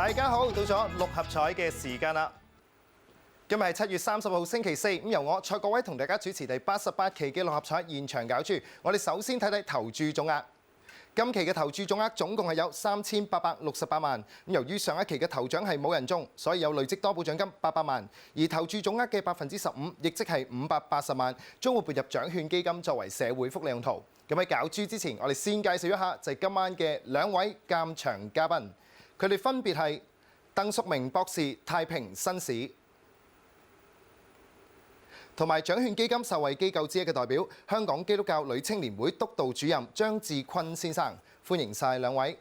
大家好，到咗六合彩嘅時間啦！今日係7月30號星期四，咁由我蔡國威同大家主持第88期嘅六合彩現場攪珠。我哋首先睇睇投注總額。今期嘅投注總額總共係有3868萬。咁由於上一期嘅頭獎係冇人中，所以有累積多寶獎金800萬。而投注總額嘅15%，亦即係580萬，將會撥入獎券基金作為社會福利用途。咁喺攪珠之前，我哋先介紹一下就係今晚嘅兩位鑑場嘉賓。佢哋分別係鄧淑明博士太平紳士，同埋獎券基金受惠機構之一嘅代表香港基督教女青年會督導主任張志坤先生，歡迎晒兩位。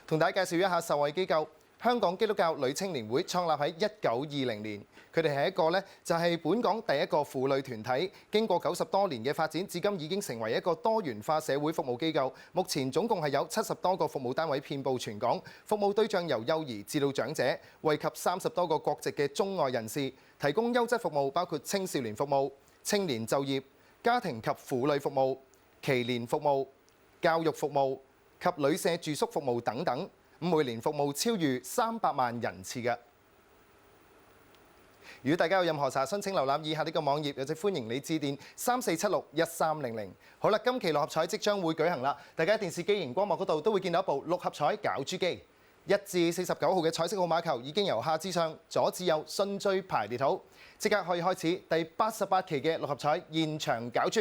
同大家介紹一下受惠機構。香港基督教女青年會創立喺1920年，佢哋係一個就係本港第一個婦女團體，經過90多年嘅發展，至今已經成為一個多元化社會服務機構。目前總共係有70多個服務單位遍佈全港，服務對象由幼兒至到長者，惠及30多個國籍嘅中外人士，提供優質服務，包括青少年服務、青年就業、家庭及婦女服務、耆年服務、教育服務及旅舍住宿服務等等。每年服務超逾300萬人次嘅。如果大家有任何查詢，請瀏覽以下呢個網頁，又或者歡迎你致電34761300。好啦，今期六合彩即將會舉行啦，大家喺電視機熒光幕嗰度都會見到一部六合彩攪珠機，1至49號嘅彩色號碼球已經由下至上、左至右順序排列好，即刻可以開始第88期嘅六合彩現場攪珠。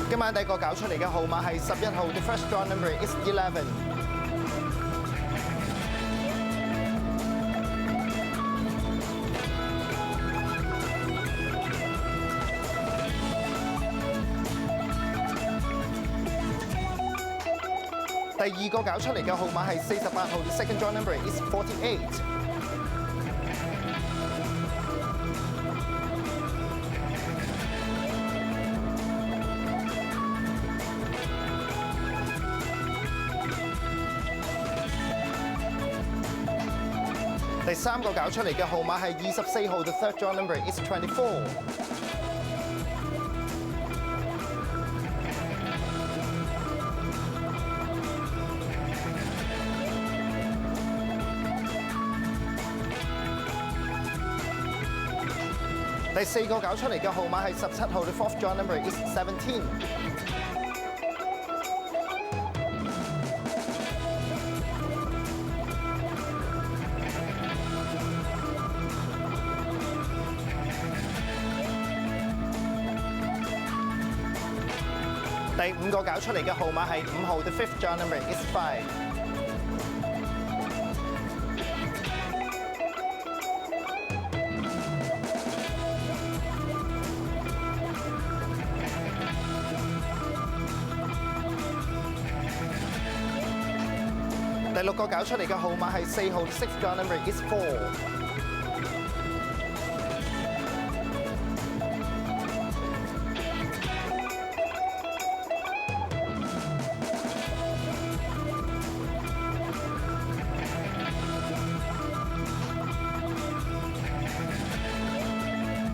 今晚第一個搞出嚟嘅號碼係11號 ，The first draw number is 11。第二個搞出嚟嘅號碼係48號 ，The second draw number is 48。第三個搞出嚟嘅號碼係24號 ，The third draw number is 24。第四個搞出嚟嘅號碼係17號 ，The fourth draw number is 17。第五個搞出嚟嘅號碼係5號 ，The fifth draw number is 5。第六個搞出嚟嘅號碼係4號 ，The sixth draw number is 4。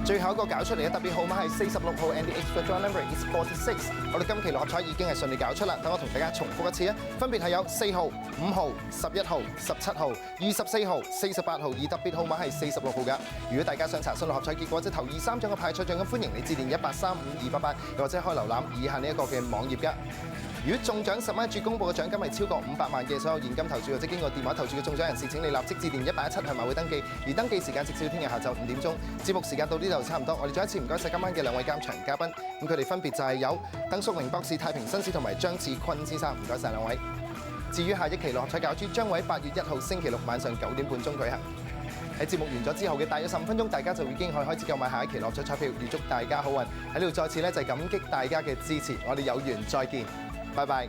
最後一個搞出嚟嘅特別號碼係46號 ，and the extra draw number is 46。我哋今期六合彩已經係順利搞出啦，等我同大家重複一次啊，分別係有4號、5號、11號、17號、24號、48號，而特別號碼係46號㗎。如果大家想查詢六合彩結果，即係頭2、3獎嘅派彩獎金，歡迎你致電1835288，又或者可以瀏覽以下呢一個嘅網頁㗎。如果中獎10蚊一注公佈嘅獎金係超過500萬嘅所有現金投注或者經過電話投注嘅中獎人士，請你立即致電117向馬會登記，而登記時間直至聽日下晝5點鐘。節目時間到呢度差唔多，我哋再一次唔該晒今晚嘅兩位鑑場嘉賓，咁佢哋分別就係有鄧淑明博士、太平紳士同埋張志坤先生，唔該晒兩位。至於下一期六合彩攪珠將會喺8月1號星期六晚上9點半鐘舉行。喺節目完咗之後嘅大約15分鐘，大家就已經可以開始購買下一期六合彩彩票，預祝大家好運。喺呢度再次就係感激大家嘅支持，我哋有緣再見。拜拜。